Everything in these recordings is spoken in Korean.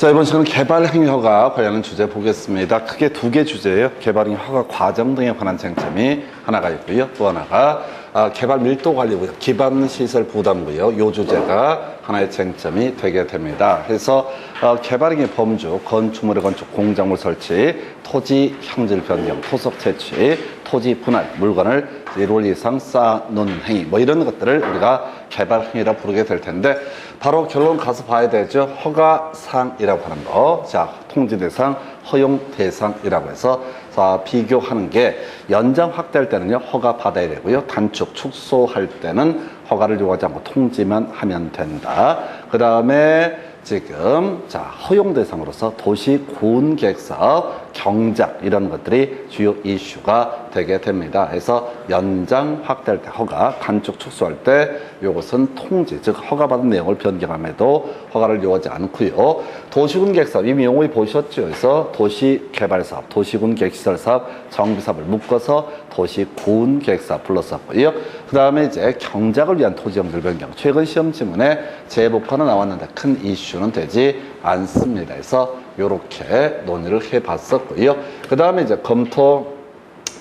자, 이번 시간은 개발행위허가 관련한 주제 보겠습니다. 크게 두 개 주제예요. 개발행위허가 과정 등에 관한 쟁점이 하나가 있고요. 또 하나가 개발 밀도 관리구역, 기반시설 부담구역, 요 주제가 하나의 쟁점이 되게 됩니다. 그래서 개발행위 범주, 건축물의 건축, 공작물 설치, 토지 형질 변경, 토속 채취, 토지 분할, 물건을 1월 이상 쌓아놓는 행위, 뭐 이런 것들을 우리가 개발행위라 부르게 될 텐데, 바로 결론 가서 봐야 되죠. 허가사항이라고 하는 거. 자, 통지대상, 허용대상이라고 해서 비교하는 게, 연장 확대할 때는요, 허가 받아야 되고요. 단축, 축소할 때는 허가를 요구하지 않고 통지만 하면 된다. 그 다음에 지금 허용 대상으로서 도시 구은계획 사업, 경작 이런 것들이 주요 이슈가 되게 됩니다. 그래서 연장 확대할 때 허가, 단축 축소할 때 이것은 통지, 즉 허가받은 내용을 변경함에도 허가를 요구하지 않고요. 도시군계획 사업 이미 용어에 보셨죠. 그래서 도시개발 사업, 도시군계획시설 사업, 정비사업을 묶어서 도시구은계획 사업 불렀었고요. 그 다음에 이제 경작을 위한 토지형질 변경, 최근 시험 지문에 재보과는 나왔는데 큰 이슈는 되지 않습니다. 그래서 이렇게 논의를 해봤었고요. 그 다음에 이제 검토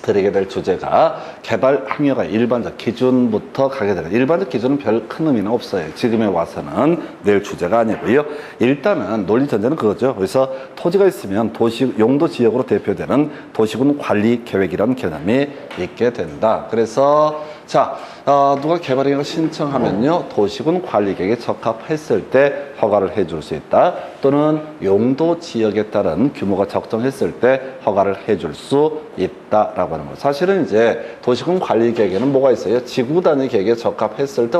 드리게 될 주제가 개발 행위가 일반적 기준부터 가게 되는, 일반적 기준은 별 큰 의미는 없어요. 지금에 와서는 낼 주제가 아니고요. 일단은 논리 전제는 그거죠. 그래서 토지가 있으면 도시 용도 지역으로 대표되는 도시군 관리 계획이라는 개념이 있게 된다. 그래서 누가 개발행위를 신청하면요, 도시군 관리계획에 적합했을 때 허가를 해줄 수 있다. 또는 용도 지역에 따른 규모가 적정했을 때 허가를 해줄 수 있다라고 하는 거예요. 사실은 이제 도시군 관리계획에는 뭐가 있어요? 지구 단위 계획에 적합했을 때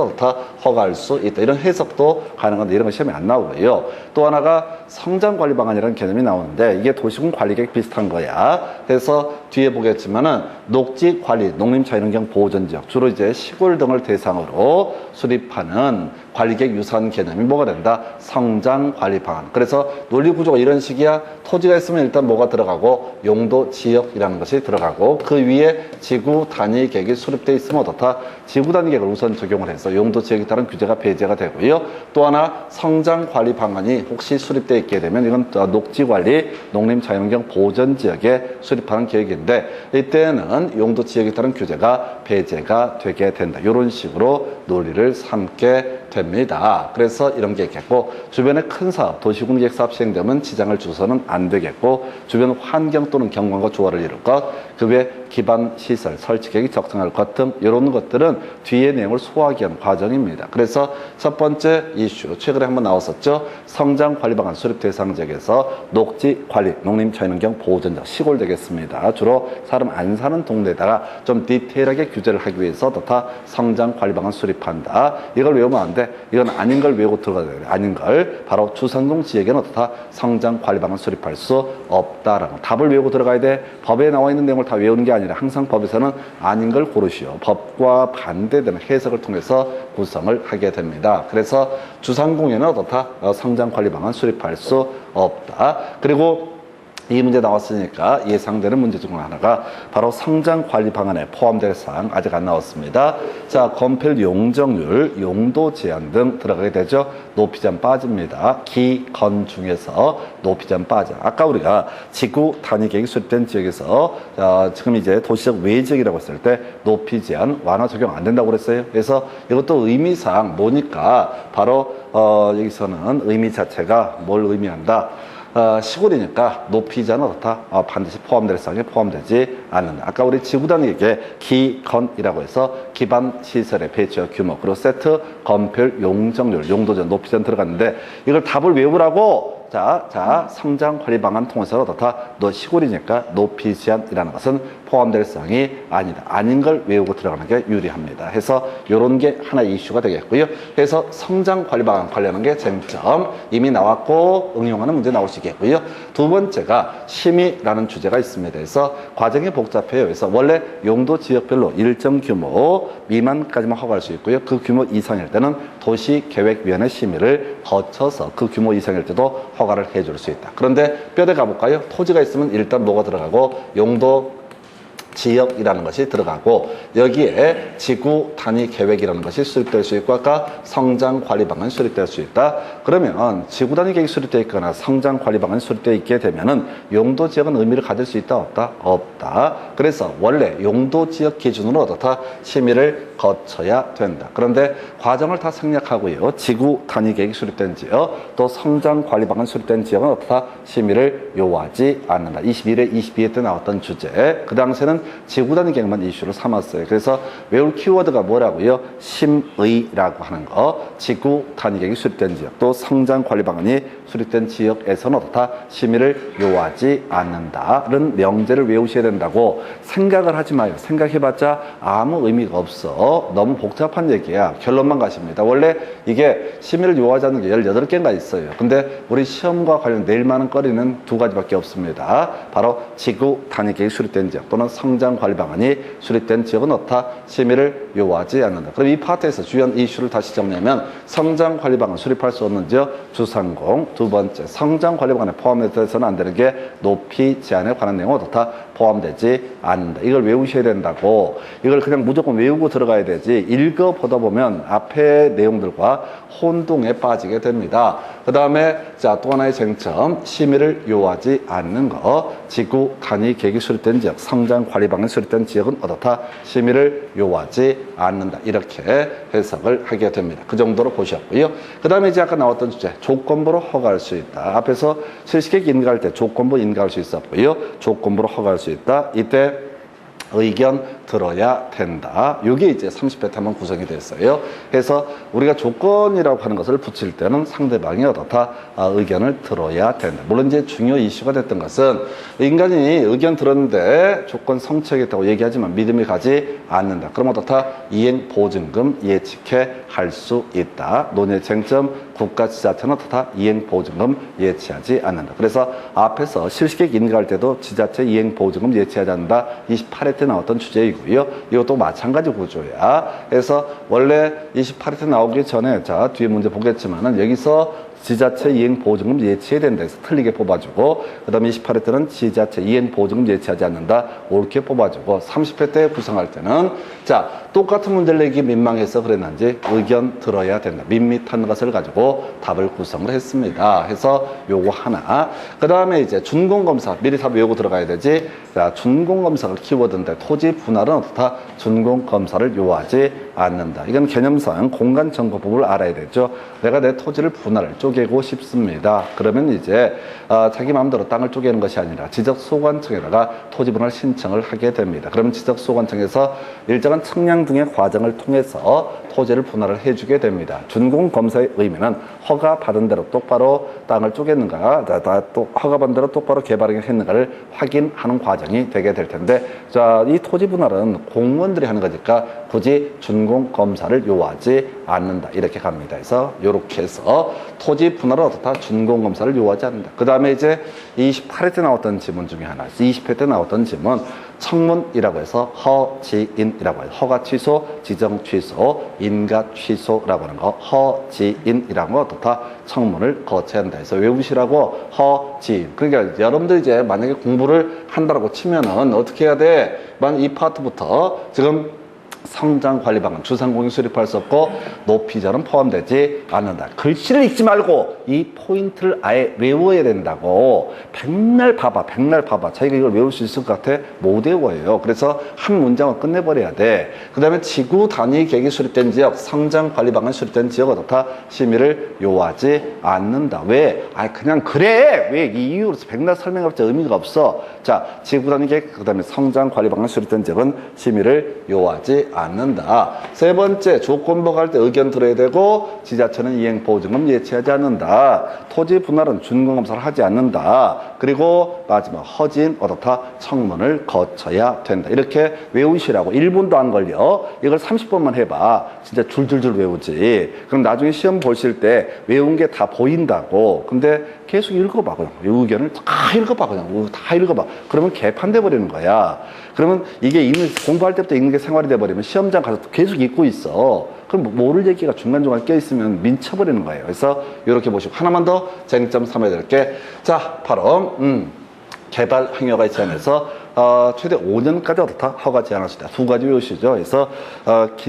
허가할 수 있다. 이런 해석도 가능한데 이런 거 시험에 안 나오고요. 또 하나가 성장관리 방안이라는 개념이 나오는데, 이게 도시군 관리계획 비슷한 거야. 그래서 뒤에 보겠지만은 녹지관리, 농림자연환경 보호전지역, 주로 이제 시골 등을 대상으로 수립하는 관리계획 유사한 개념이 뭐가 된다? 성장관리 방안. 그래서 논리구조가 이런 식이야. 토지가 있으면 일단 뭐가 들어가고, 용도 지역이라는 것이 들어가고, 그 위에 지구 단위 계획이 수립되어 있으면 어떻다? 지구 단위 계획을 우선 적용을 해서 용도 지역에 따른 규제가 배제가 되고요. 또 하나 성장관리 방안이 혹시 수립되어 있게 되면 이건 녹지관리, 농림자연환경 보전지역에 수립하는 계획인데, 이때는 용도 지역에 따른 규제가 배제가 되게 된다. 이런 식으로 논리를 삼게 됩니다. 그래서 이런 게 있겠고, 주변에 큰 사업, 도시군계획 사업 시행되면 지장을 주서는 안 되겠고, 주변 환경 또는 경관과 조화를 이룰 것, 그 외 기반 시설, 설치 계획이 적정할 것 등 이런 것들은 뒤에 내용을 소화하기 위한 과정입니다. 그래서 첫 번째 이슈, 최근에 한번 나왔었죠. 성장관리 방안 수립 대상 지역에서 녹지관리, 농림자연환경 보호전적, 시골 되겠습니다. 주로 사람 안 사는 동네에다가 좀 디테일하게 규제를 하기 위해서 다 성장관리 방안 수립한다. 이걸 외우면 안 돼. 이건 아닌 걸 외우고 들어가야 돼요. 아닌 걸. 바로 주상동 지역에는 어떻다? 성장관리 방안 수립할 수 없다라는 거. 답을 외우고 들어가야 돼. 법에 나와 있는 내용을 다 외우는 게 아니라 항상 법에서는 아닌 걸 고르시오. 법과 반대되는 해석을 통해서 구성을 하게 됩니다. 그래서 주상공에는 어떻다? 성장관리 방안 수립할 수 없다. 그리고 이 문제 나왔으니까 예상되는 문제 중 하나가 바로 성장관리 방안에 포함될 사항, 아직 안 나왔습니다. 건폐율, 용적률, 용도 제한 등 들어가게 되죠. 높이 제한 빠집니다. 기, 건 중에서 높이 제한 빠져. 아까 우리가 지구 단위 계획이 수립된 지역에서 지금 이제 도시적 외지역이라고 했을 때 높이 제한 완화 적용 안 된다고 그랬어요. 그래서 이것도 의미상 뭐니까 바로 여기서는 의미 자체가 뭘 의미한다? 시골이니까 높이 제한은 어떻다? 반드시 포함될 사항에 포함되지 않는다. 아까 우리 지구단위계 기건이라고 해서 기반 시설의 배치와 규모, 그리고 세트, 건폐율, 용적률, 용도 제한, 높이 제한 들어갔는데, 이걸 답을 외우라고. 성장관리 방안 통해서 어떻다? 너 시골이니까 높이 제한이라는 것은 포함될 사항이 아니다. 아닌 걸 외우고 들어가는 게 유리합니다. 해서 이런 게 하나의 이슈가 되겠고요. 그래서 성장관리 방안 관련한 게 쟁점 이미 나왔고 응용하는 문제 나올 수 있겠고요. 두 번째가 심의라는 주제가 있습니다. 그래서 과정이 복잡해요. 그래서 원래 용도 지역별로 일정 규모 미만까지만 허가할 수 있고요. 그 규모 이상일 때는 도시계획위원회 심의를 거쳐서 그 규모 이상일 때도 허가를 해줄 수 있다. 그런데 뼈대 가볼까요? 토지가 있으면 일단 뭐가 들어가고, 용도 지역이라는 것이 들어가고 여기에 지구 단위 계획이라는 것이 수립될 수 있고 아까 성장 관리 방안이 수립될 수 있다. 그러면 지구 단위 계획이 수립되어 있거나 성장 관리 방안이 수립되어 있게 되면은 용도 지역은 의미를 가질 수 있다 없다? 없다. 그래서 원래 용도 지역 기준으로 어떻다? 심의를 거쳐야 된다. 그런데 과정을 다 생략하고요. 지구 단위 계획이 수립된 지역 또 성장 관리 방안 수립된 지역은 어떻다? 심의를 요하지 않는다. 21회, 22회 때 나왔던 주제. 그 당시에는 지구 단위 계획만 이슈로 삼았어요. 그래서 외울 키워드가 뭐라고요? 심의라고 하는 거. 지구 단위 계획이 수립된 지역 또 성장 관리 방안이 수립된 지역에서는 어떻다? 심의를 요하지 않는다는 명제를 외우셔야 된다고 생각을 하지 마요. 생각해봤자 아무 의미가 없어. 너무 복잡한 얘기야. 결론만 가십니다. 원래 이게 심의를 요하지 않는 게 18개인가 있어요. 근데 우리 시험과 관련 낼 만한 거리는 두 가지밖에 없습니다. 바로 지구 단위 계획이 수립된 지역 또는 성장 관리 방안이 수립된 지역은 어떻다? 심의를 요하지 않는다. 그럼 이 파트에서 주요한 이슈를 다시 정리하면 성장 관리 방안 수립할 수 없는 지역 주상공. 두 번째, 성장 관리 방안에 포함돼서는 안 되는 게 높이 제한에 관한 내용은 어떻다? 포함되지 않는다. 이걸 외우셔야 된다고. 이걸 그냥 무조건 외우고 들어가야 되지 읽어보다 보면 앞의 내용들과 혼동에 빠지게 됩니다. 그 다음에 자, 또 하나의 쟁점, 심의를 요하지 않는 거. 지구 단위 계획이 수립된 지역, 성장 관리 방안이 수립된 지역은 어떻다? 심의를 요하지 않는다. 이렇게 해석을 하게 됩니다. 그 정도로 보셨고요. 그 다음에 이제 아까 나왔던 주제, 조건부로 허가할 수 있다. 앞에서 실시계획 인가할 때 조건부 인가할 수 있었고요. 조건부로 허가할 수 있다. 이때 의견 들어야 된다. 이게 이제 30회 때 한번 구성이 됐어요. 그래서 우리가 조건이라고 하는 것을 붙일 때는 상대방이 어떻다? 의견을 들어야 된다. 물론 이제 중요 이슈가 됐던 것은 인간이 의견 들었는데 조건 성취하겠다고 얘기하지만 믿음이 가지 않는다. 그럼 어떻다? 이행 보증금 예측해 할 수 있다. 논의 쟁점 국가 지자체는 어떻다? 이행 보증금 예치하지 않는다. 그래서 앞에서 실시계획 인가할 때도 지자체 이행 보증금 예치하지 않는다. 28회 때 나왔던 주제이고요. 이것도 마찬가지 구조야. 그래서 원래 28회 때 나오기 전에 자 뒤에 문제 보겠지만은 여기서 지자체 이행 보증금 예치해야 된다 해서 틀리게 뽑아주고 그 다음에 28회 때는 지자체 이행 보증금 예치하지 않는다 옳게 뽑아주고 30회 때 구성할 때는 자 똑같은 문제를 내기 민망해서 그랬는지 의견 들어야 된다. 밋밋한 것을 가지고 답을 구성을 했습니다. 해서 요거 하나. 그 다음에 이제 준공검사 미리 다 외우고 들어가야 되지. 자 준공검사가 키워드인데 토지 분할은 어떻다? 준공검사를 요하지 않는다. 이건 개념상 공간정보법을 알아야 되죠. 내가 내 토지를 분할을 쪼개고 싶습니다. 그러면 이제 자기 마음대로 땅을 쪼개는 것이 아니라 지적소관청에다가 토지 분할 신청을 하게 됩니다. 그러면 지적소관청에서 일정한 측량 등의 과정을 통해서 토지를 분할을 해주게 됩니다. 준공검사의 의미는 허가 받은 대로 똑바로 땅을 쪼갰는가, 또 허가 받은 대로 똑바로 개발을 했는가를 확인하는 과정이 되게 될 텐데, 자, 이 토지 분할은 공무원들이 하는 거니까 굳이 준공검사를 요하지 않는다. 이렇게 갑니다. 그래서 이렇게 해서 토지 분할은 어떻다? 준공검사를 요하지 않는다. 그 다음에 이제 28회 때 나왔던 지문 중에 하나, 20회 때 나왔던 지문, 청문이라고 해서 허지인이라고 해요. 허가 취소, 지정 취소, 인가 취소라고 하는 거, 허지인이라고 어떻다? 청문을 거쳐야 한다 해서 외우시라고 허지인. 그러니까 여러분들 이제 만약에 공부를 한다고 치면은 어떻게 해야 돼? 만 이 파트부터 지금 성장 관리 방안, 주상공인 수립할 수 없고 높이자는 포함되지 않는다. 글씨를 읽지 말고 이 포인트를 아예 외워야 된다고. 백날 봐봐. 자기가 이걸 외울 수 있을 것 같아? 못 외워요. 그래서 한 문장을 끝내버려야 돼. 그 다음에 지구 단위 계획이 수립된 지역, 성장 관리 방안 수립된 지역은 어떻다? 심의를 요하지 않는다. 왜? 그냥 그래. 왜? 이 이유로 백날 설명해봤자 의미가 없어. 자, 지구 단위 계획, 그 다음에 성장 관리 방안 수립된 지역은 심의를 요하지 않는다. 세 번째, 조건부 갈 때 의견 들어야 되고 지자체는 이행 보증금 예치하지 않는다. 토지 분할은 준공검사를 하지 않는다. 그리고 마지막 허진 어떻다? 청문을 거쳐야 된다. 이렇게 외우시라고. 1분도 안 걸려. 이걸 30번만 해봐. 진짜 줄줄줄 외우지. 그럼 나중에 시험 보실 때 외운 게 다 보인다고. 근데 계속 읽어봐. 그냥 의견을 다 읽어봐. 그냥 다 읽어봐. 그러면 개판돼 버리는 거야. 그러면 이게 공부할 때부터 읽는 게 생활이 돼버리면 시험장 가서 계속 읽고 있어. 그럼 모를 얘기가 중간중간 껴있으면 민쳐버리는 거예요. 그래서 이렇게 보시고 하나만 더 쟁점 삼아야 될 게, 자, 바로 개발 행위가 있지 않아서 최대 5년까지 어떻다? 허가 제한할 수 있다. 두 가지 외우시죠. 그래서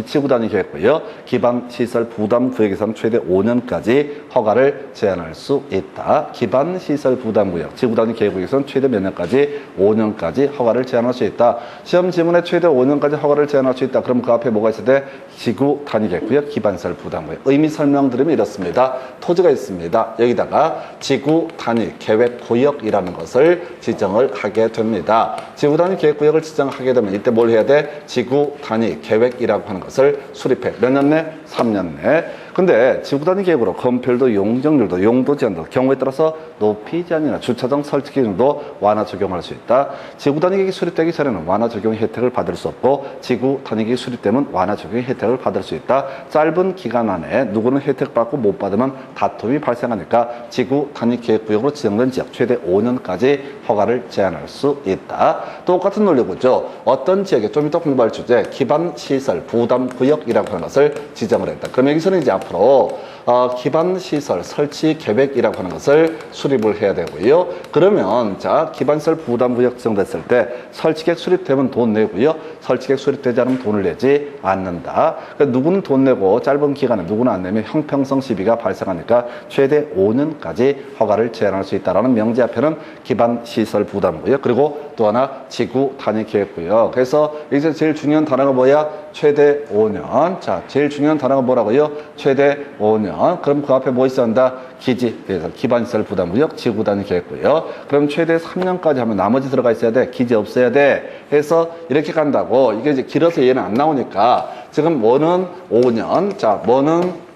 지구 단위 계획고요. 기반 시설 부담 구역에서는 최대 5년까지 허가를 제한할 수 있다. 기반 시설 부담 구역, 지구 단위 계획에서는 최대 몇 년까지? 5년까지 허가를 제한할 수 있다. 시험 지문에 최대 5년까지 허가를 제한할 수 있다. 그럼 그 앞에 뭐가 있을 때? 지구 단위 계획구역, 기반 시설 부담 구역. 의미 설명드리면 이렇습니다. 토지가 있습니다. 여기다가 지구 단위 계획 구역이라는 것을 지정을 하게 됩니다. 지구 단위 계획 구역을 지정하게 되면 이때 뭘 해야 돼? 지구 단위 계획이라고 하는 것을 수립해. 몇 년 내? 3년 내. 근데 지구 단위 계획으로 건폐율도 용적률도 용도 제한도 경우에 따라서 높이 제한이나 주차장 설치 기준도 완화 적용할 수 있다. 지구 단위 계획이 수립되기 전에는 완화 적용 혜택을 받을 수 없고 지구 단위 계획이 수립되면 완화 적용 혜택을 받을 수 있다. 짧은 기간 안에 누구는 혜택 받고 못 받으면 다툼이 발생하니까 지구 단위 계획 구역으로 지정된 지역 최대 5년까지 허가를 제한할 수 있다. 똑같은 논리고죠. 어떤 지역에 좀 이따 공부할 주제 기반 시설 부담 구역이라고 하는 것을 지정을 했다. 그럼 여기서는 이제 앞으로 기반 시설 설치 계획이라고 하는 것을 수립을 해야 되고요. 그러면 자 기반 시설 부담 구역 지정됐을 때 설치 계획 수립되면 돈 내고요. 설치 계획 수립되지 않으면 돈을 내지 않는다. 그러니까 누구는 돈 내고 짧은 기간에 누구는 안 내면 형평성 시비가 발생하니까 최대 5년까지 허가를 제한할 수 있다라는 명제 앞에는 기반 시설 부담 구역 그리고 또 하나 지구 단위 계획 구역. 그래서 여기서 제일 중요한 단어가 뭐야? 최대 5년. 자, 제일 중요한 단어가 뭐라고요? 최대 5년. 그럼 그 앞에 뭐 있어야 한다? 기지. 그래서 기반시설 부담구역, 지구 단위 계획구요. 그럼 최대 3년까지 하면 나머지 들어가 있어야 돼. 기지 없어야 돼. 해서 이렇게 간다고. 이게 이제 길어서 얘는 안 나오니까 지금 뭐는 5년. 자, 뭐는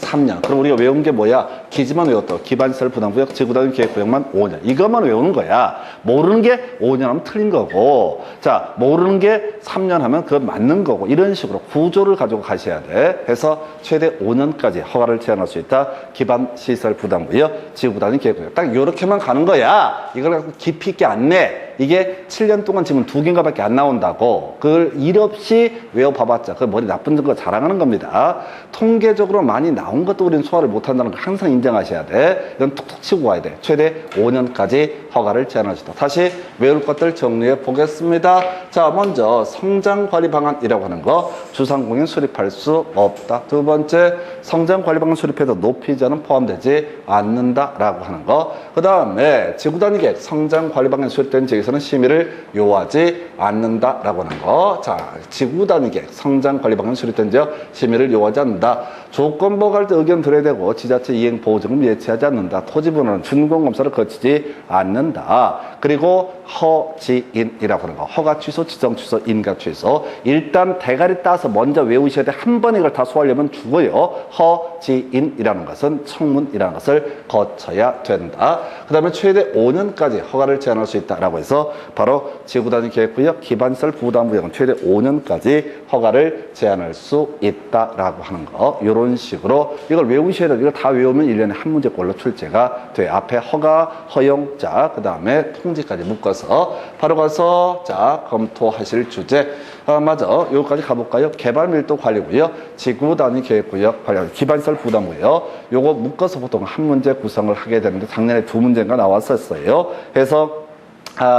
3년. 그럼 우리가 외운 게 뭐야? 기지만 외웠다. 기반시설 부담구역, 지구단위 계획구역만 5년. 이것만 외우는 거야. 모르는 게 5년 하면 틀린 거고, 자, 모르는 게 3년 하면 그건 맞는 거고, 이런 식으로 구조를 가지고 가셔야 돼. 해서 최대 5년까지 허가를 제한할 수 있다. 기반시설 부담구역, 지구단위 계획구역. 딱 요렇게만 가는 거야. 이걸 갖고 깊이 있게 안 내. 이게 7년 동안 지금 2개인가 밖에 안 나온다고. 그걸 일 없이 외워봐봤자 그 머리 나쁜 거 자랑하는 겁니다. 통계적으로 많이 나온 것도 우리는 소화를 못한다는 걸 항상 인정하셔야 돼. 이건 툭툭 치고 가야 돼. 최대 5년까지 허가를 제한할 수 있다. 다시 외울 것들 정리해 보겠습니다. 자, 먼저 성장관리 방안이라고 하는 거. 주상공인 수립할 수 없다. 두 번째, 성장관리 방안 수립해도 높이 제한은 포함되지 않는다라고 하는 거. 그 다음에 지구단위 계획 성장관리 방안 수립된 지역에서는 심의를 요하지 않는다라고 하는 거. 자, 지구단위 계획 성장관리 방안 수립된 지역 심의를 요하지 않는다. 조건부 갈 때 의견 들어야 되고 지자체 이행 보증금 예치하지 않는다. 토지번호는 준공검사를 거치지 않는다. 그리고 허지인이라고 하는 거. 허가 취소, 지정 취소, 인가 취소. 일단 대가리 따서 먼저 외우셔야 돼. 한 번에 이걸 다 소화하려면 죽어요. 허지인이라는 것은 청문이라는 것을 거쳐야 된다. 그 다음에 최대 5년까지 허가를 제한할 수 있다라고 해서 바로 지구단위 계획구역, 기반시설 부담구역은 최대 5년까지 허가를 제한할 수 있다라고 하는 거. 이런 식으로 이걸 외우셔야 돼요. 이거 다 외우면 1년에 한 문제꼴로 출제가 돼. 앞에 허가, 허용자, 그 다음에 통지까지 묶어서 바로 가서 자 검토하실 주제. 맞아. 여기까지 가볼까요? 개발밀도 관리고요. 지구단위 계획구역 관리, 기반시설 부담구역. 요거 묶어서 보통 한 문제 구성을 하게 되는데 작년에 2문제가 나왔었어요. 그래서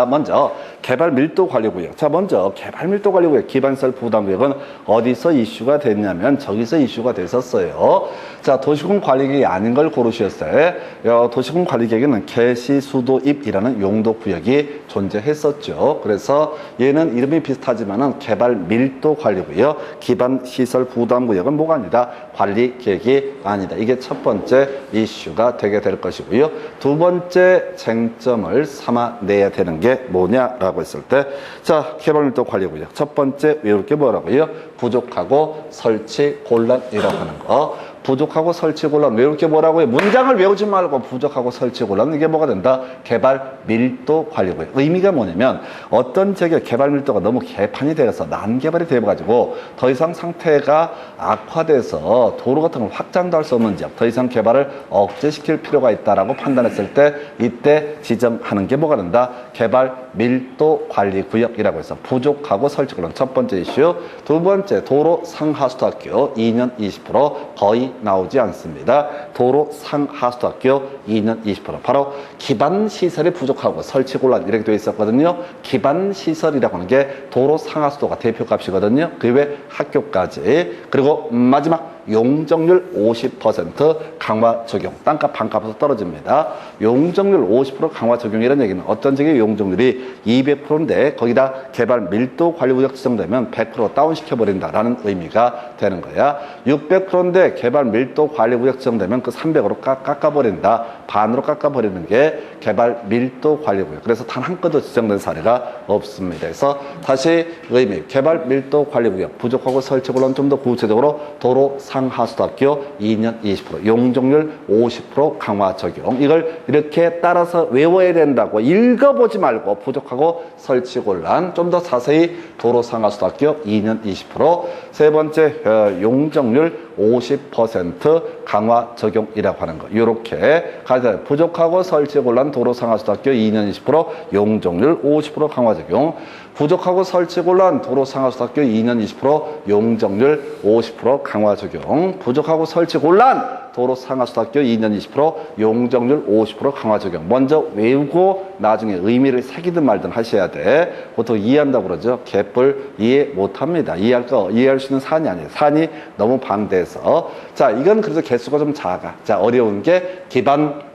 먼저 개발 밀도 관리구역. 자, 먼저 개발 밀도 관리구역 기반시설 부담구역은 어디서 이슈가 됐냐면 저기서 이슈가 됐었어요. 자, 도시군 관리계획이 아닌 걸 고르셨어요. 도시군 관리계획에는 개시수도입이라는 용도구역이 존재했었죠. 그래서 얘는 이름이 비슷하지만은 개발 밀도 관리구역, 기반시설 부담구역은 뭐가 아니다? 관리계획이 아니다. 이게 첫 번째 이슈가 되게 될 것이고요. 두 번째 쟁점을 삼아내야 되는 게 뭐냐라고 했을 때, 자, 개발밀도 관리구역. 첫 번째 외울 게 뭐라고요? 부족하고 설치 곤란이라고 하는 거. 부족하고 설치 곤란 외울 게 뭐라고요? 문장을 외우지 말고 부족하고 설치 곤란. 이게 뭐가 된다? 개발 밀도 관리구역. 의미가 뭐냐면 어떤 지역의 개발 밀도가 너무 개판이 되어서 난개발이 되어가지고 더 이상 상태가 악화돼서 도로 같은 걸 확장도 할 수 없는 지역, 더 이상 개발을 억제시킬 필요가 있다라고 판단했을 때 이때 지정하는 게 뭐가 된다? 개발 밀도 관리구역이라고 해서 부족하고 설치 곤란 첫 번째 이슈. 두 번째 도로 상하수도 학교 2년 20% 거의 나오지 않습니다. 도로 상하수도학교 2년 20%. 바로 기반시설이 부족하고 설치곤란 이렇게 되어 있었거든요. 기반시설이라고 하는 게 도로 상하수도가 대표값이거든요. 그 외 학교까지. 그리고 마지막 용적률 50% 강화 적용. 땅값 반값에서 떨어집니다. 용적률 50% 강화 적용이라는 얘기는 어떤 지역의 용적률이 200%인데 거기다 개발 밀도 관리구역 지정되면 100% 다운시켜버린다라는 의미가 되는 거야. 600%인데 개발 밀도 관리구역 지정되면 그 300으로 깎아버린다. 반으로 깎아버리는 게 개발 밀도 관리구역. 그래서 단 한 건도 지정된 사례가 없습니다. 그래서 다시 의미, 개발 밀도 관리구역 부족하고 설치곤란 좀 더 구체적으로 도로 상하수도학교 2년 20%, 용적률 50% 강화 적용. 이걸 이렇게 따라서 외워야 된다고 읽어보지 말고 부족하고 설치곤란 좀 더 자세히 도로 상하수도학교 2년 20%. 세 번째 용적률 50% 강화 적용이라고 하는 거. 이렇게 가자. 부족하고 설치곤란 도로 상하수도학교 2년 20%, 용적률 50% 강화 적용. 부족하고 설치곤란 도로 상하수도학교 2년 20%, 용적률 50% 강화 적용. 부족하고 설치곤란 도로 상하수도학교 2년 20%, 용적률 50% 강화 적용. 먼저 외우고 나중에 의미를 새기든 말든 하셔야 돼. 보통 이해한다고 그러죠. 개뿔 이해 못합니다. 이해할 수 있는 산이 아니에요. 산이 너무 방대해서. 자, 이건 그래서 개수가 좀 작아. 자, 어려운 게 기반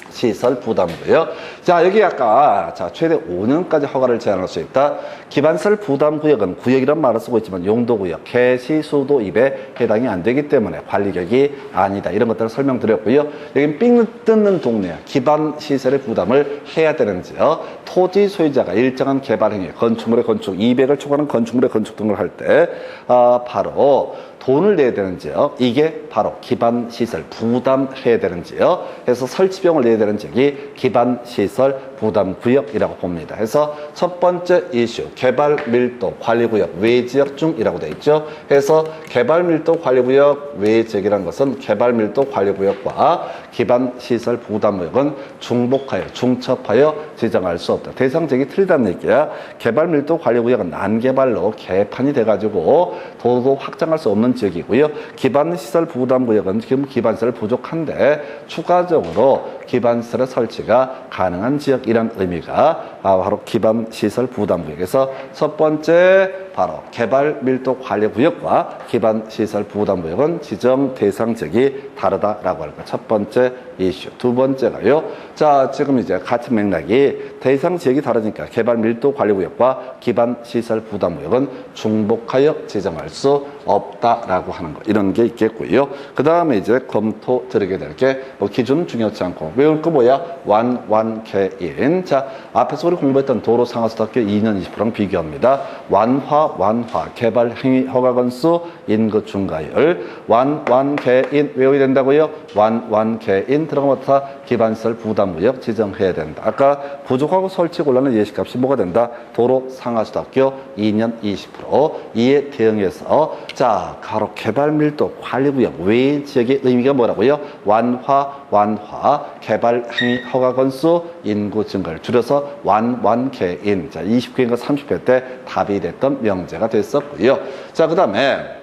시설 부담고요. 자, 여기 아까 최대 5년까지 허가를 제한할 수 있다. 기반시설 부담구역은 구역이란 말을 쓰고 있지만 용도구역, 개시수도입에 해당이 안 되기 때문에 관리격이 아니다. 이런 것들을 설명드렸고요. 여긴 삥 뜯는 동네야. 기반시설의 부담을 해야 되는지요. 토지 소유자가 일정한 개발행위, 건축물의 건축, 200을 초과하는 건축물의 건축 등을 할 때 바로 돈을 내야 되는지요. 이게 바로 기반시설 부담해야 되는지요. 그래서 설치비용을 내야 되는 지역이 기반시설 부담구역이라고 봅니다. 그래서 첫 번째 이슈, 개발밀도 관리구역 외지역 중이라고 되어 있죠. 그래서 개발밀도 관리구역 외지역이라는 것은 개발밀도 관리구역과 기반시설 부담구역은 중복하여 중첩하여 지정할 수 없다. 대상 지역이 틀리다는 얘기야. 개발밀도 관리구역은 난개발로 개판이 돼가지고 도로 확장할 수 없는 지역이고요. 기반시설 부담구역은 지금 기반시설 부족한데 추가적으로 기반시설의 설치가 가능한 지역이란 의미가 바로 기반시설 부담구역에서 첫 번째 바로 개발밀도 관리구역과 기반시설 부담구역은 지정 대상 지역이 다르다라고 할 거예요. 첫 번째 이슈. 두 번째가요. 자, 지금 이제 같은 맥락이 대상 지역이 다르니까 개발밀도 관리구역과 기반시설 부담구역은 중복하여 지정할 수 없다라고 하는 거. 이런 게 있겠고요. 그 다음에 이제 검토 드리게 될 게 뭐 기준 중요하지 않고 외울 거 뭐야? 완개인. 자, 앞에서 우리 공부했던 도로 상하수도학교 2년 20%랑 비교합니다. 완화 개발 행위 허가 건수 인구 증가율. 완개인 외워야 된다고요? 완개인 들어가면 기반시설 부담구역 지정해야 된다. 아까 부족하고 설치 곤란한 예시값이 뭐가 된다? 도로 상하수도학교 2년 20%. 이에 대응해서 자, 바로 개발밀도 관리구역 외 지역의 의미가 뭐라고요? 완화 개발 행위 허가 건수 인구 증가를 줄여서 완개인. 자, 29회인가 30회 때 답이 됐던 명제가 됐었고요. 자, 그 다음에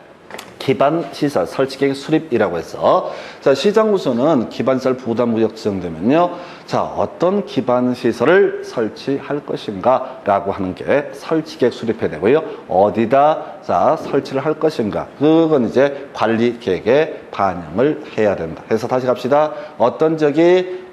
기반시설 설치계획 수립이라고 해서 자, 시장구수는 기반시설 부담구역 지정되면요. 자, 어떤 기반시설을 설치할 것인가 라고 하는 게 설치계획 수립해야 되고요. 어디다 자, 설치를 할 것인가. 그건 이제 관리계획에 반영을 해야 된다. 그래서 다시 갑시다. 어떤 지역이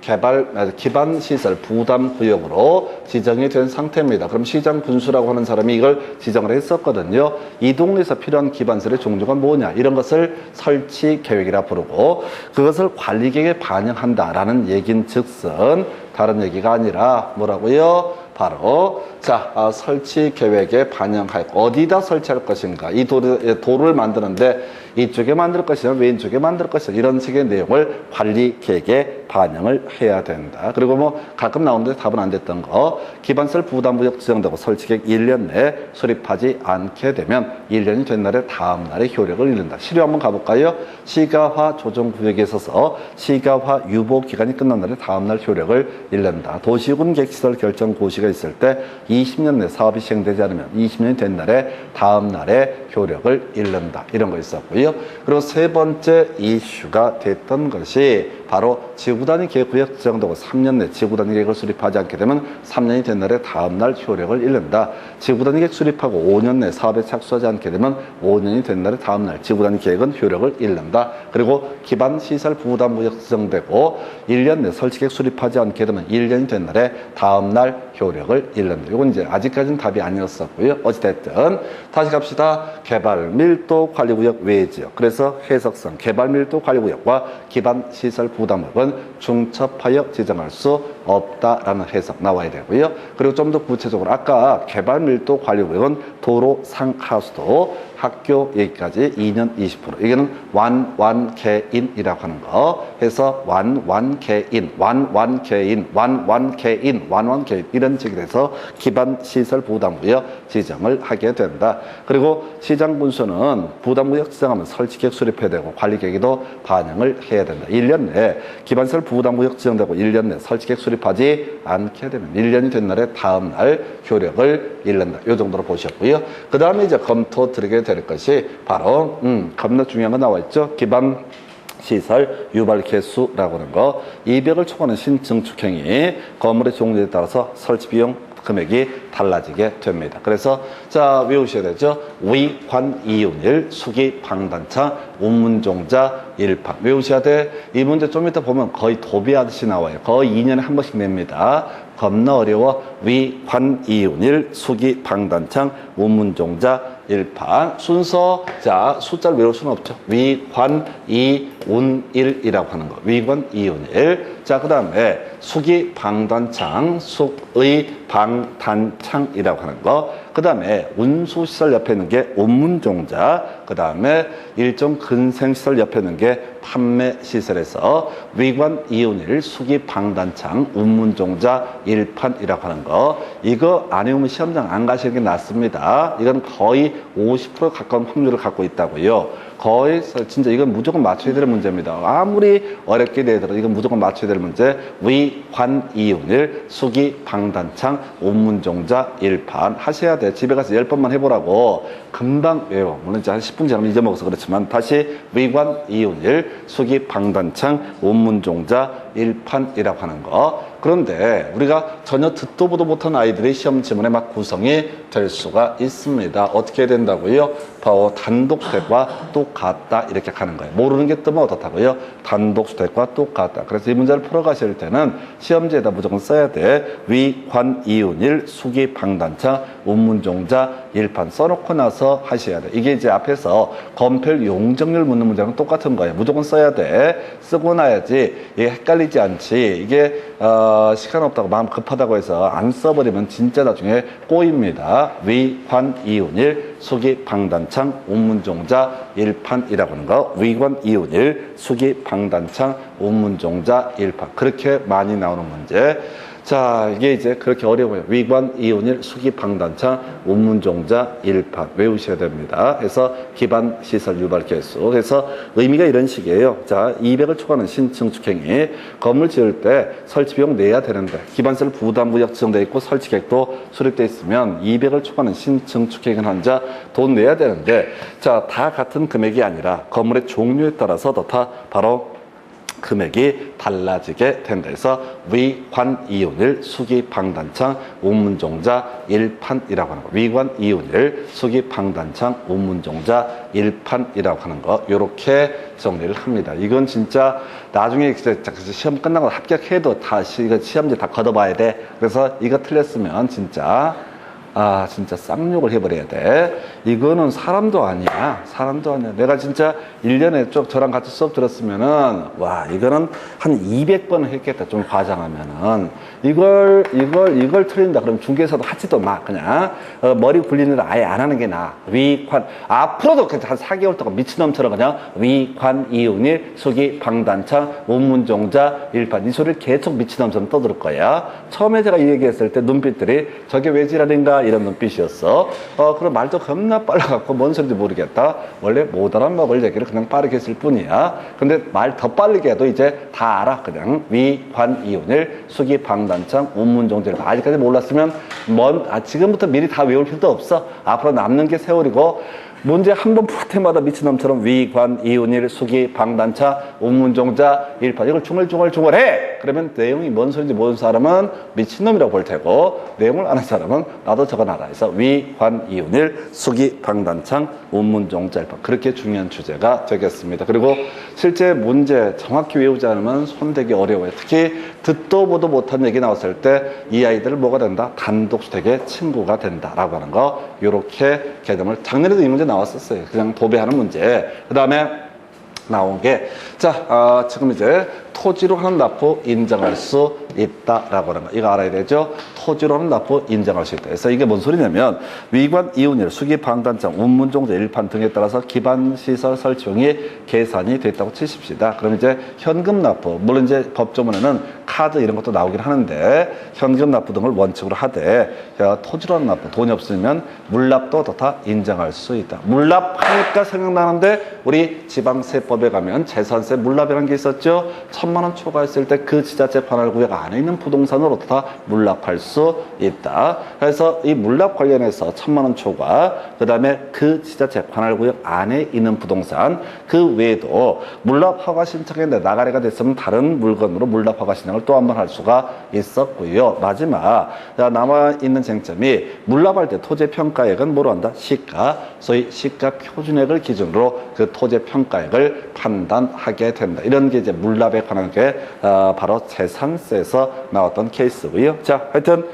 기반시설 부담구역으로 지정이 된 상태입니다. 그럼 시장군수라고 하는 사람이 이걸 지정을 했었거든요. 이 동네에서 필요한 기반시설의 종류가 뭐냐. 이런 것을 설치계획이라 부르고 그것을 관리계획에 반영한다라는 얘긴 즉슨 다른 얘기가 아니라 뭐라고요? 바로 자, 설치 계획에 반영할 어디다 설치할 것인가. 이 도로를 만드는데 이쪽에 만들 것이냐 왼쪽에 만들 것이냐 이런 식의 내용을 관리 계획에 반영을 해야 된다. 그리고 뭐 가끔 나오는데 답은 안 됐던 거 기반시설 부담구역 지정되고 설치 계획 1년 내에 수립하지 않게 되면 1년이 된 날에 다음 날에 효력을 잃는다. 시료 한번 가볼까요? 시가화 조정구역에 있어서 시가화 유보 기간이 끝난 날에 다음 날 효력을 잃는다. 도시군 객시설 결정 고시가 있을 때 20년 내 사업이 시행되지 않으면 20년이 된 날에 다음 날에 효력을 잃는다. 이런 거 있었고요. 그리고 세 번째 이슈가 됐던 것이 바로 지구단위 계획구역 지정되고 3년 내 지구단위 계획을 수립하지 않게 되면 3년이 된 날에 다음 날 효력을 잃는다. 지구단위 계획 수립하고 5년 내 사업에 착수하지 않게 되면 5년이 된 날에 다음 날 지구단위 계획은 효력을 잃는다. 그리고 기반시설 부담구역 지정되고 1년 내 설치계획 수립하지 않게 되면 1년이 된 날에 다음 날 효력을 잃는다. 이건 이제 아직까지는 답이 아니었었고요. 어찌됐든 다시 갑시다. 개발밀도관리구역 외지역. 그래서 해석상 개발밀도관리구역과 기반시설 부담구역은 중첩하여 지정할 수 없다라는 해석 나와야 되고요. 그리고 좀 더 구체적으로 아까 개발밀도관리구역은 도로 상하수도 학교 얘기까지 2년 20%. 이게는 완완개인이라고 하는 거. 해서 완완개인 이런 식이 돼서 기반시설 부담구역 지정을 하게 된다. 그리고 시장군수는 부담구역 지정하면 설치계획 수립해야 되고 관리계획에도 반영을 해야 된다. 1년 내에 기반시설 부담구역 지정되고 1년 내 설치계획 수립하지 않게 되면 1년이 된 날에 다음 날 효력을 잃는다. 이 정도로 보셨고요. 그 다음에 이제 검토 드리게 될 것이 바로 겁나 중요한 거 나와 있죠. 기반 시설 유발 개수라고 하는 거. 200을 초과하는 신증축행위 건물의 종류에 따라서 설치 비용 금액이 달라지게 됩니다. 그래서 자 외우셔야 되죠. 위관 이윤일 수기 방단차 운문종자 일판 외우셔야 돼. 이 문제 좀 이따 보면 거의 도비하듯이 나와요. 거의 2년에 한 번씩 냅니다. 겁나 어려워. 위관 이윤일 수기 방단창 운문종자 일판 순서. 자 숫자를 외울 수는 없죠. 위관 이운일이라고 하는 거. 위관 이운일. 자 그 다음에 수기 방단창 숙의 방단창이라고 하는 거. 그 다음에 운수시설 옆에 있는 게 운문종자. 그 다음에 일종 근생시설 옆에 있는 게 판매시설에서 위관 이운일 수기 방단창 운문종자 일판이라고 하는 거. 이거 안 외우면 시험장 안 가시는 게 낫습니다. 이건 거의 50% 가까운 확률을 갖고 있다고요. 거의 진짜 이건 무조건 맞춰야 될 문제입니다. 아무리 어렵게 내더라도 이건 무조건 맞춰야 될 문제. 위관 이윤일 수기 방단창 운문종자 일판 하셔야 돼. 집에 가서 10번만 해보라고. 금방 외워. 물론 이제 한 10분 지나면 잊어먹어서 그렇지만 다시 위관 이윤일 수기 방단창 운문종자 일판이라고 하는 거. 그런데 우리가 전혀 듣도 보도 못한 아이들이 시험 지문에 막 구성이 될 수가 있습니다. 어떻게 된다고요? 바로 단독주택과 똑같다 이렇게 가는 거예요. 모르는 게 뜨면 어떻다고요? 단독주택과 똑같다. 그래서 이 문제를 풀어가실 때는 시험지에다 무조건 써야 돼. 위관 이윤일 수기 방단차 운문종자 일판 써놓고 나서 하셔야 돼. 이게 이제 앞에서 검별 용적률 묻는 문제랑 똑같은 거예요. 무조건 써야 돼. 쓰고 나야지 이게 헷갈리지 않지. 이게 시간 없다고 마음 급하다고 해서 안 써버리면 진짜 나중에 꼬입니다. 위관 이윤일 수기 방단창 운문종자 일판이라고 하는 거. 위관 이윤일 수기 방단창 운문종자 일판. 그렇게 많이 나오는 문제. 자, 이게 이제 그렇게 어려워요. 위관 이윤일 수기 방단창 운문종자 일판 외우셔야 됩니다. 그래서 기반 시설 유발 개수. 그래서 의미가 이런 식이에요. 자, 200을 초과하는 신증축행위. 건물 지을 때 설치 비용 내야 되는데 기반시설 부담구역 지정돼 있고 설치 계획도 수립돼 있으면 200을 초과하는 신증축행위 환자 돈 내야 되는데 자, 다 같은 금액이 아니라 건물의 종류에 따라서 다 바로 금액이 달라지게 된다. 그래서 위관 이윤일 수기 방단창 운문종자 일판이라고 하는 거. 위관 이윤일 수기 방단창 운문종자 일판이라고 하는 거. 요렇게 정리를 합니다. 이건 진짜 나중에 시험 끝나고 합격해도 다 시험지 다 걷어봐야 돼. 그래서 이거 틀렸으면 진짜 진짜 쌍욕을 해버려야 돼. 이거는 사람도 아니야. 사람도 아니야. 내가 진짜 1년에 쭉 저랑 같이 수업 들었으면은, 와, 이거는 한 200번 했겠다. 좀 과장하면은. 이걸 틀린다. 그럼 중개사도 하지도 마. 그냥, 머리 굴리는 일 아예 안 하는 게 나아. 위관. 앞으로도 한 4개월 동안 미친놈처럼 그냥 위관 이윤일 수기 방단창 운문종자 일판. 이 소리를 계속 미친놈처럼 떠들 거야. 처음에 제가 이 얘기했을 때 눈빛들이 저게 왜 지랄인가 뿐이야 이런 눈빛이었어. 그럼 말도 겁나 빨라갖고 뭔 소리인지 모르겠다. 원래 못 알아먹을 얘기를 그냥 빠르게 했을 뿐이야. 근데 말 더 빠르게 해도 이제 다 알아. 그냥 위, 관, 이운일, 수기, 방단창, 운문종질. 아직까지 몰랐으면 지금부터 미리 다 외울 필요도 없어. 앞으로 남는 게 세월이고 문제 한 번 풀 때마다 미친놈처럼 위, 관, 이운일, 수기, 방단차, 운문종자, 일파 이걸 중얼중얼 해! 그러면 내용이 뭔 소리인지 모르는 사람은 미친놈이라고 볼 테고 내용을 아는 사람은 나도 저건 알아. 그래서 위, 관, 이운일, 수기, 방단창, 운문종자, 일파 그렇게 중요한 주제가 되겠습니다. 그리고 실제 문제 정확히 외우지 않으면 손대기 어려워요. 특히 듣도 보도 못한 얘기 나왔을 때 이 아이들 뭐가 된다? 단독수택의 친구가 된다라고 하는 거 이렇게 개념을 작년에도 이 문제 나왔었어요. 그냥 도배하는 문제. 그 다음에 나온 게, 자, 지금 이제 토지로 하는 납부 인정할 수 있다라고 하는 거. 이거 알아야 되죠? 토지로 하는 납부 인정할 수 있다. 그래서 이게 뭔 소리냐면, 위관, 이운일, 수기, 방단장, 운문종자, 일판 등에 따라서 기반시설 설치용이 계산이 됐다고 치십시다. 그럼 이제 현금 납부, 물론 이제 법조문에는 카드 이런 것도 나오긴 하는데, 현금 납부 등을 원칙으로 하되, 토지로 하는 납부, 돈이 없으면 물납도 다 인정할 수 있다. 물납하니까 생각나는데, 우리 지방세법에 가면 재산세 물납이라는 게 있었죠? 1,000만 원 초과했을 때 그 지자체 관할구역 안에 있는 부동산으로 다 물납할 수 있다. 그래서 이 물납 관련해서 1,000만 원 초과, 그 다음에 그 지자체 관할구역 안에 있는 부동산, 그 외에도 물납 허가 신청했는데 나가리가 됐으면 다른 물건으로 물납 허가 신청을 또 한 번 할 수가 있었고요. 마지막 남아있는 쟁점이 물납할 때 토지 평가액은 뭐로 한다? 시가, 소위 시가 표준액을 기준으로 그 토지 평가액을 판단하게 된다. 이런 게 이제 물납에 관한 게 바로 재산세에서 나왔던 케이스고요. 자, 하여튼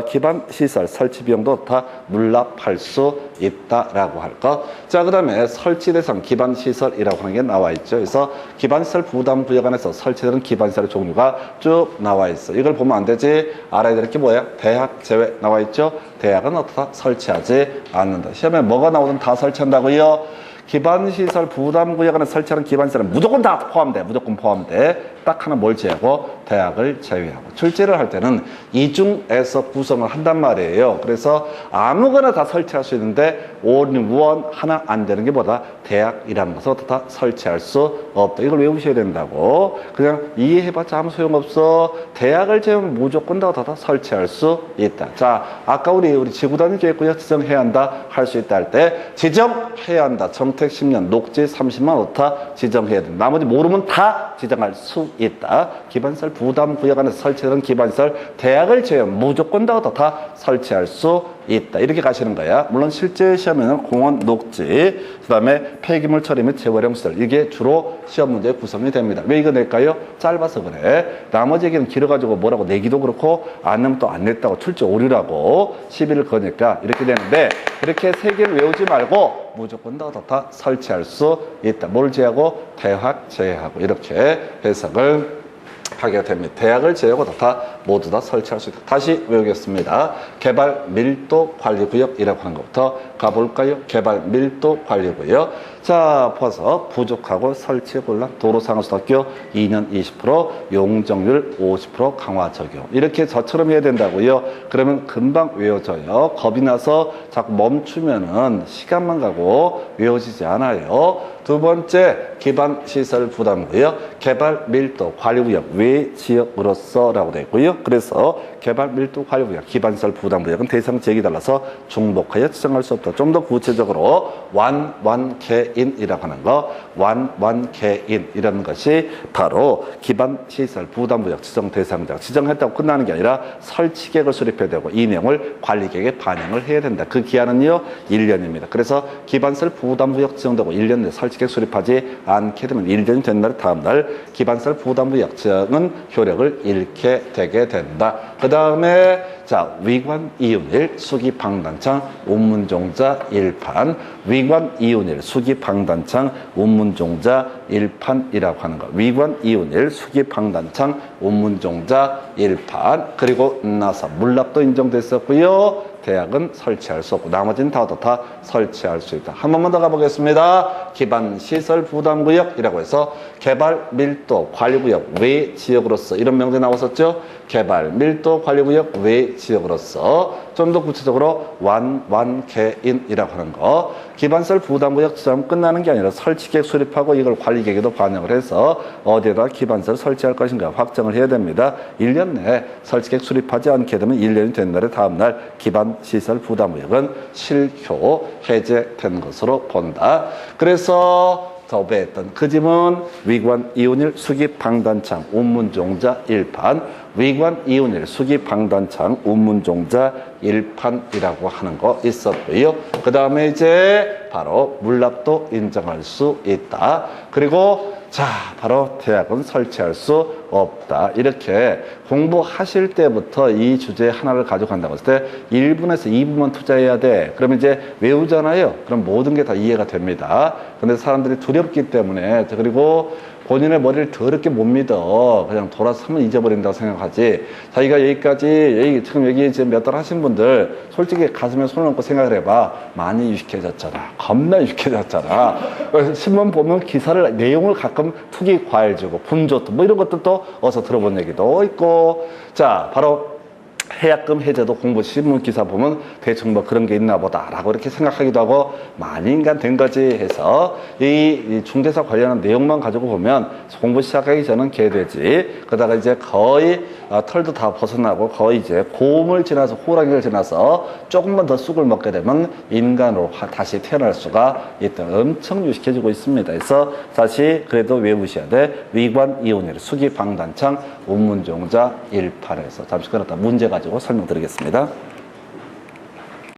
기반 시설 설치 비용도 다 물납할 수 있다라고 할 것. 자, 그다음에 설치 대상 기반 시설이라고 하는 게 나와 있죠. 그래서 기반 시설 부담 구역 안에서 설치되는 기반 시설의 종류가 쭉 나와 있어. 이걸 보면 안 되지. 알아야 될 게 뭐야? 대학 제외 나와 있죠. 대학은 어떻다? 설치하지 않는다. 시험에 뭐가 나오든 다 설치한다고요. 기반시설 부담구역 안에 설치하는 기반시설은 무조건 다 포함돼. 무조건 포함돼. 딱 하나 뭘 제외하고? 대학을 제외하고. 출제를 할 때는 이중에서 구성을 한단 말이에요. 그래서 아무거나 다 설치할 수 있는데 올인원 하나 안 되는 게 뭐다? 대학이라는 것을 다 설치할 수 없다. 이걸 외우셔야 된다고. 그냥 이해해봤자 아무 소용없어. 대학을 제외하면 무조건 다 설치할 수 있다. 자, 아까 우리 지구단위 계획구역 지정해야 한다. 할 수 있다 할 때 지정해야 한다. 정택 10년, 녹지 30만 오타 지정해야 된다. 나머지 모르면 다 지정할 수 있다. 기반시설 부담구역 안에서 설치되는 기반시설 대학을 제외하면 무조건 다 설치할 수 있다. 이렇게 가시는 거야. 물론 실제 시험에는 공원, 녹지, 그 다음에 폐기물 처리 및 재활용 시설 이게 주로 시험 문제 구성이 됩니다. 왜 이거 낼까요? 짧아서 그래. 나머지 얘기는 길어가지고 뭐라고 내기도 그렇고 안 내면 또 안 냈다고 출제 오류라고 시비를 거니까 이렇게 되는데 이렇게 세 개를 외우지 말고 무조건 다 설치할 수 있다. 뭘 제외하고? 대학 제외하고 이렇게 해석을 하게 됩니다. 대학을 제외하고 모두 다 설치할 수 있다. 다시 외우겠습니다. 개발 밀도 관리구역이라고 하는 것부터 가볼까요? 개발 밀도 관리구역. 자, 봐서 부족하고 설치 곤란 도로상수학교 2년 20%, 용적률 50% 강화 적용. 이렇게 저처럼 해야 된다고요. 그러면 금방 외워져요. 겁이 나서 자꾸 멈추면은 시간만 가고 외워지지 않아요. 두 번째, 기반시설 부담구역, 개발 밀도 관리구역 외 지역으로서라고 되어 있고요. 그래서 개발 밀도 관리구역, 기반시설 부담구역은 대상 지역이 달라서 중복하여 지정할 수 없다. 좀 더 구체적으로 완개인이라고 하는 거, 완개인이라는 것이 바로 기반시설 부담구역 지정 대상자 지정했다고 끝나는 게 아니라 설치계획을 수립해야 되고 이 내용을 관리계획에 반영을 해야 된다. 그 기한은요 1년입니다. 그래서 기반시설 부담구역 지정되고 1년 내 설치계획 수립하지 않게 되면 1년이 된 날 다음 날 기반시설 부담구역 지정은 효력을 잃게 되게 된다. 그 다음에 자, 위관 이윤일 수기 방단창 운문종자 일판, 위관 이윤일 수기 방단창 운문종자 일판이라고 하는 거. 위관 이윤일 수기 방단창 운문종자 일판. 그리고 나서 물납도 인정됐었고요. 대학은 설치할 수 없고 나머지는 다 설치할 수 있다. 한 번만 더 가보겠습니다. 기반시설 부담구역이라고 해서 개발 밀도 관리구역 외 지역으로서 이런 명제 나왔었죠. 개발 밀도 관리구역 외 지역으로서 좀 더 구체적으로 완개인이라고 하는 거. 기반시설 부담구역처럼 끝나는 게 아니라 설치계획 수립하고 이걸 관리계획에도 반영을 해서 어디에다 기반시설 설치할 것인가 확정을 해야 됩니다. 1년 내에 설치계획 수립하지 않게 되면 1년이 된 날의 다음날 기반시설 부담구역은 실효 해제된 것으로 본다. 그래서 더배했던 그 지문 위관 이운일 수기방단창 운문종자 1판 위관 이운일 수기방단창 운문종자 1판이라고 하는 거 있었고요. 그 다음에 이제 바로 물납도 인정할 수 있다. 그리고 자, 바로 대학은 설치할 수 없다. 이렇게 공부하실 때부터 이 주제 하나를 가져간다고 했을 때 1분에서 2분만 투자해야 돼. 그러면 이제 외우잖아요. 그럼 모든 게 다 이해가 됩니다. 근데 사람들이 두렵기 때문에 그리고 본인의 머리를 더럽게 못 믿어. 그냥 돌아서면 잊어버린다고 생각하지. 자기가 여기까지, 지금 여기 지금 몇 달 하신 분들, 솔직히 가슴에 손을 얹고 생각을 해봐. 많이 유식해졌잖아. 겁나 유식해졌잖아. 신문 보면 기사를, 내용을 가끔 투기 과일 주고, 분조도, 뭐 이런 것들도 어서 들어본 얘기도 있고. 자, 바로 해약금 해제도 공부 신문 기사 보면 대충 뭐 그런 게 있나 보다라고 이렇게 생각하기도 하고 많이 인간 된 거지 해서 이 중개사 관련한 내용만 가지고 보면 공부 시작하기 전은 개돼지 그러다가 이제 거의 털도 다 벗어나고 거의 이제 곰을 지나서 호랑이를 지나서 조금만 더 쑥을 먹게 되면 인간으로 다시 태어날 수가 있다. 엄청 유식해지고 있습니다. 그래서 다시 그래도 외우셔야 돼. 위관 이온일 수기방단창 운문종자 1판에서 잠시 끊었다 문제 가지고 설명드리겠습니다.